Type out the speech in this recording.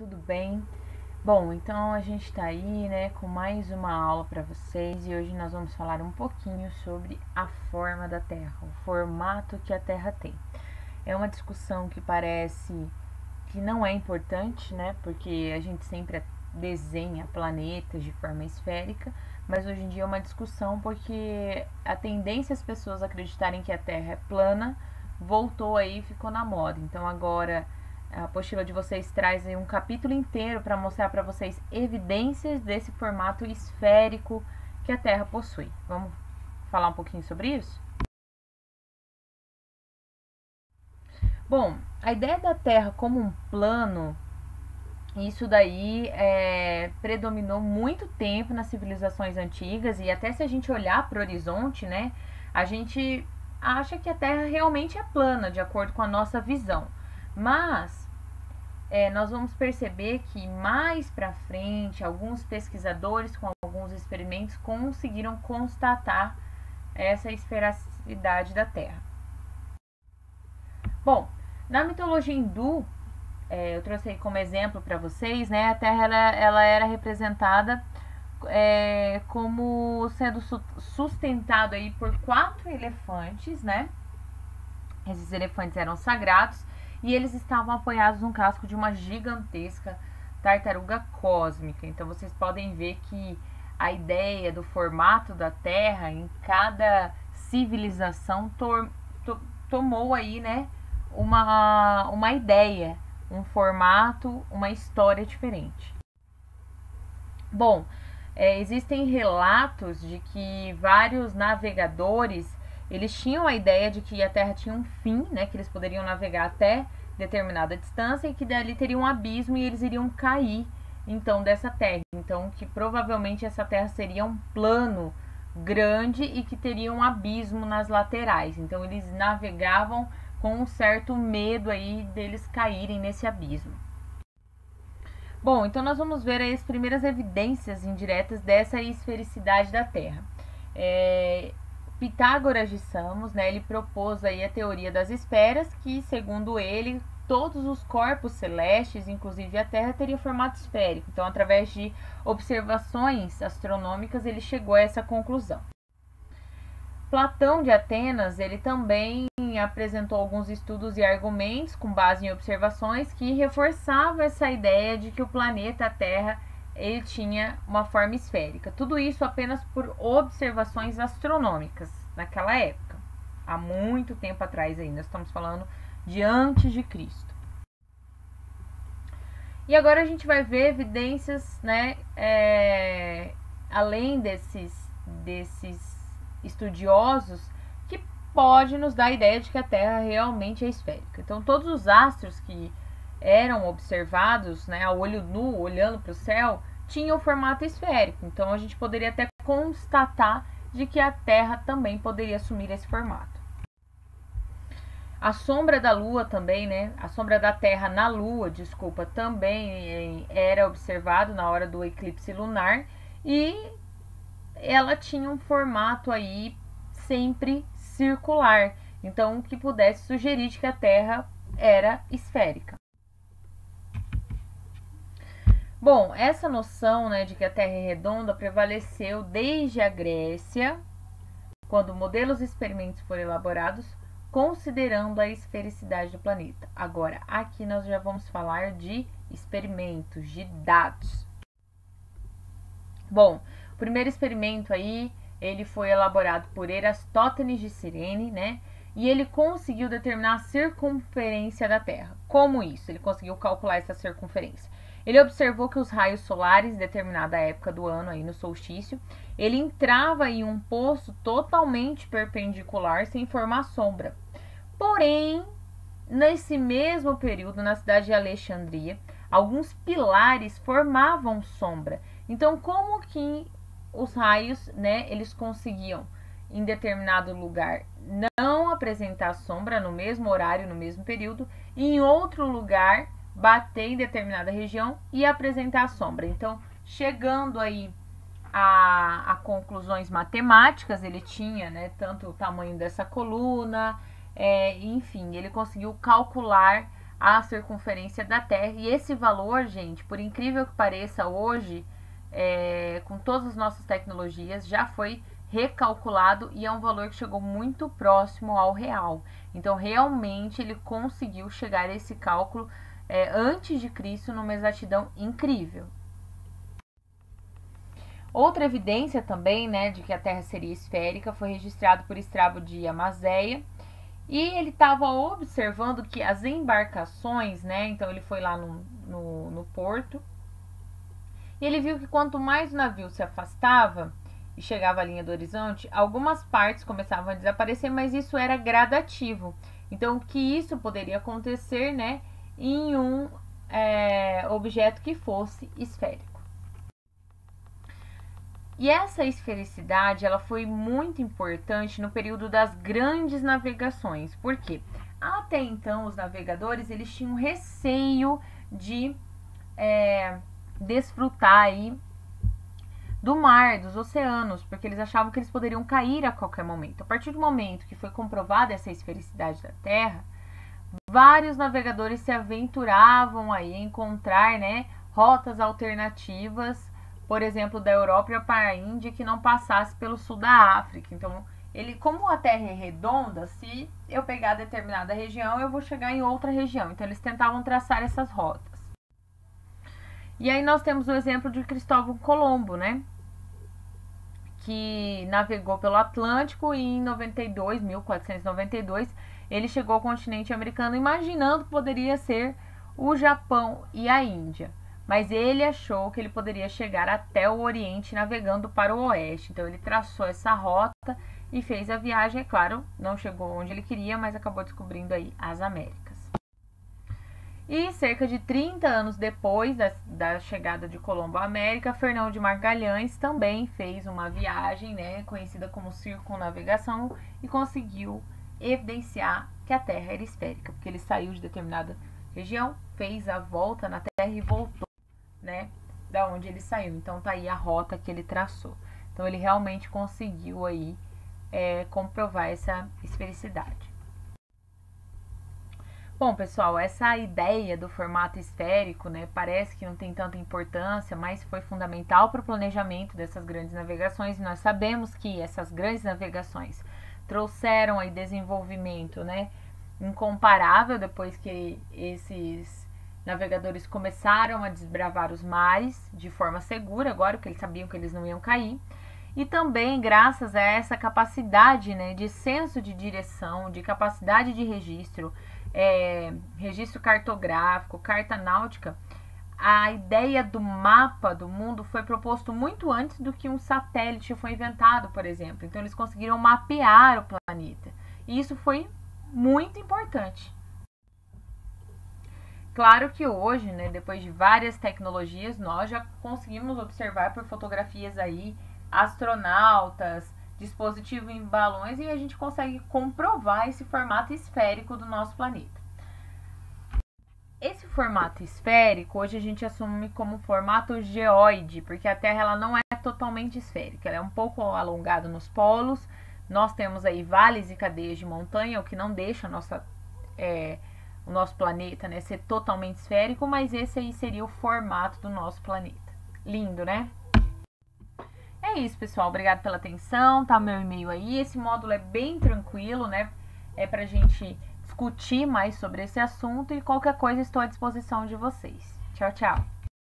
tudo bem? Bom, então a gente está aí, né, com mais uma aula para vocês e hoje nós vamos falar um pouquinho sobre a forma da Terra, o formato que a Terra tem. É uma discussão que parece que não é importante, né, porque a gente sempre desenha planetas de forma esférica, mas hoje em dia é uma discussão porque a tendência as pessoas acreditarem que a Terra é plana voltou aí e ficou na moda. Então agora a apostila de vocês traz aí um capítulo inteiro para mostrar para vocês evidências desse formato esférico que a Terra possui. Vamos falar um pouquinho sobre isso? Bom, a ideia da Terra como um plano, isso daí predominou muito tempo nas civilizações antigas e até se a gente olhar para o horizonte, né, a gente acha que a Terra realmente é plana, de acordo com a nossa visão. Mas nós vamos perceber que mais para frente, alguns pesquisadores com alguns experimentos conseguiram constatar essa esfericidade da Terra. Bom, na mitologia hindu, eu trouxe aí como exemplo para vocês, né, a Terra ela era representada como sendo sustentado aí por 4 elefantes, né? Esses elefantes eram sagrados e eles estavam apoiados no casco de uma gigantesca tartaruga cósmica. Então vocês podem ver que a ideia do formato da Terra em cada civilização tomou aí, né, uma ideia, um formato, uma história diferente. Bom, existem relatos de que vários navegadores eles tinham a ideia de que a Terra tinha um fim, né, que eles poderiam navegar até determinada distância e que dali teria um abismo e eles iriam cair então dessa Terra. Então que provavelmente essa Terra seria um plano grande e que teria um abismo nas laterais. Então eles navegavam com um certo medo aí deles caírem nesse abismo. Bom, então nós vamos ver aí as primeiras evidências indiretas dessa esfericidade da Terra. Pitágoras de Samos, né, ele propôs aí a teoria das esferas, que segundo ele, todos os corpos celestes, inclusive a Terra, teria formato esférico. Então, através de observações astronômicas, ele chegou a essa conclusão. Platão de Atenas, ele também apresentou alguns estudos e argumentos com base em observações que reforçavam essa ideia de que o planeta Terra ele tinha uma forma esférica. Tudo isso apenas por observações astronômicas naquela época, há muito tempo atrás ainda, estamos falando de antes de Cristo. E agora a gente vai ver evidências, né, além desses estudiosos, que pode nos dar a ideia de que a Terra realmente é esférica. Então todos os astros que eram observados, né, a olho nu, olhando para o céu, tinham formato esférico. Então a gente poderia até constatar de que a Terra também poderia assumir esse formato. A sombra da Lua também, né, a sombra da Terra na Lua, desculpa, também era observado na hora do eclipse lunar e ela tinha um formato aí sempre circular. Então que pudesse sugerir de que a Terra era esférica. Bom, essa noção, né, de que a Terra é redonda prevaleceu desde a Grécia, quando modelos e experimentos foram elaborados, considerando a esfericidade do planeta. Agora, aqui nós já vamos falar de experimentos, de dados. Bom, o primeiro experimento aí, ele foi elaborado por Erastótenes de Cirene, né? E ele conseguiu determinar a circunferência da Terra. Como isso? Ele conseguiu calcular essa circunferência. Ele observou que os raios solares, em determinada época do ano, aí no solstício, ele entrava em um poço totalmente perpendicular, sem formar sombra. Porém, nesse mesmo período, na cidade de Alexandria, alguns pilares formavam sombra. Então, como que os raios, né, eles conseguiam, em determinado lugar, não apresentar sombra no mesmo horário, no mesmo período, e em outro lugar bater em determinada região e apresentar a sombra. Então, chegando aí a conclusões matemáticas, ele tinha, né, tanto o tamanho dessa coluna, enfim, ele conseguiu calcular a circunferência da Terra. E esse valor, gente, por incrível que pareça, hoje, com todas as nossas tecnologias, já foi recalculado e é um valor que chegou muito próximo ao real. Então, realmente, ele conseguiu chegar a esse cálculo antes de Cristo numa exatidão incrível. Outra evidência também, né, de que a Terra seria esférica foi registrado por Estrabo de Amazeia. E ele estava observando que as embarcações, né, então ele foi lá no porto, e ele viu que quanto mais o navio se afastava e chegava à linha do horizonte, algumas partes começavam a desaparecer, mas isso era gradativo. Então, que isso poderia acontecer, né, em um objeto que fosse esférico. E essa esfericidade, ela foi muito importante no período das grandes navegações. Por quê? Até então, os navegadores, eles tinham receio de desfrutar aí do mar, dos oceanos, porque eles achavam que eles poderiam cair a qualquer momento. A partir do momento que foi comprovada essa esfericidade da Terra, vários navegadores se aventuravam aí a encontrar, né, rotas alternativas, por exemplo, da Europa para a Índia, que não passasse pelo sul da África. Então, como a Terra é redonda, se eu pegar determinada região, eu vou chegar em outra região. Então, eles tentavam traçar essas rotas. E aí nós temos o exemplo de Cristóvão Colombo, né, que navegou pelo Atlântico e em 1492, ele chegou ao continente americano imaginando que poderia ser o Japão e a Índia. Mas ele achou que ele poderia chegar até o Oriente navegando para o Oeste. Então ele traçou essa rota e fez a viagem. É claro, não chegou onde ele queria, mas acabou descobrindo aí as Américas. E cerca de 30 anos depois da chegada de Colombo à América, Fernão de Magalhães também fez uma viagem, né, conhecida como circunnavegação, e conseguiu evidenciar que a Terra era esférica, porque ele saiu de determinada região, fez a volta na Terra e voltou, né, da onde ele saiu. Então tá aí a rota que ele traçou. Então ele realmente conseguiu aí comprovar essa esfericidade. Bom, pessoal, essa ideia do formato esférico, né, parece que não tem tanta importância, mas foi fundamental para o planejamento dessas grandes navegações. E nós sabemos que essas grandes navegações trouxeram aí desenvolvimento, né, incomparável depois que esses navegadores começaram a desbravar os mares de forma segura, agora que eles sabiam que eles não iam cair. E também graças a essa capacidade, né, de senso de direção, de capacidade de registro, registro cartográfico, carta náutica, a ideia do mapa do mundo foi proposto muito antes do que um satélite foi inventado, por exemplo. Então eles conseguiram mapear o planeta. E isso foi muito importante. Claro que hoje, né, depois de várias tecnologias, nós já conseguimos observar por fotografias aí astronautas, dispositivo em balões, e a gente consegue comprovar esse formato esférico do nosso planeta. Esse formato esférico hoje a gente assume como formato geóide, porque a Terra ela não é totalmente esférica, ela é um pouco alongada nos polos. Nós temos aí vales e cadeias de montanha, o que não deixa o nosso planeta, né, ser totalmente esférico, mas esse aí seria o formato do nosso planeta. Lindo, né? É isso, pessoal. Obrigada pela atenção. Tá meu e-mail aí. Esse módulo é bem tranquilo, né? É pra gente discutir mais sobre esse assunto e qualquer coisa estou à disposição de vocês. Tchau, tchau.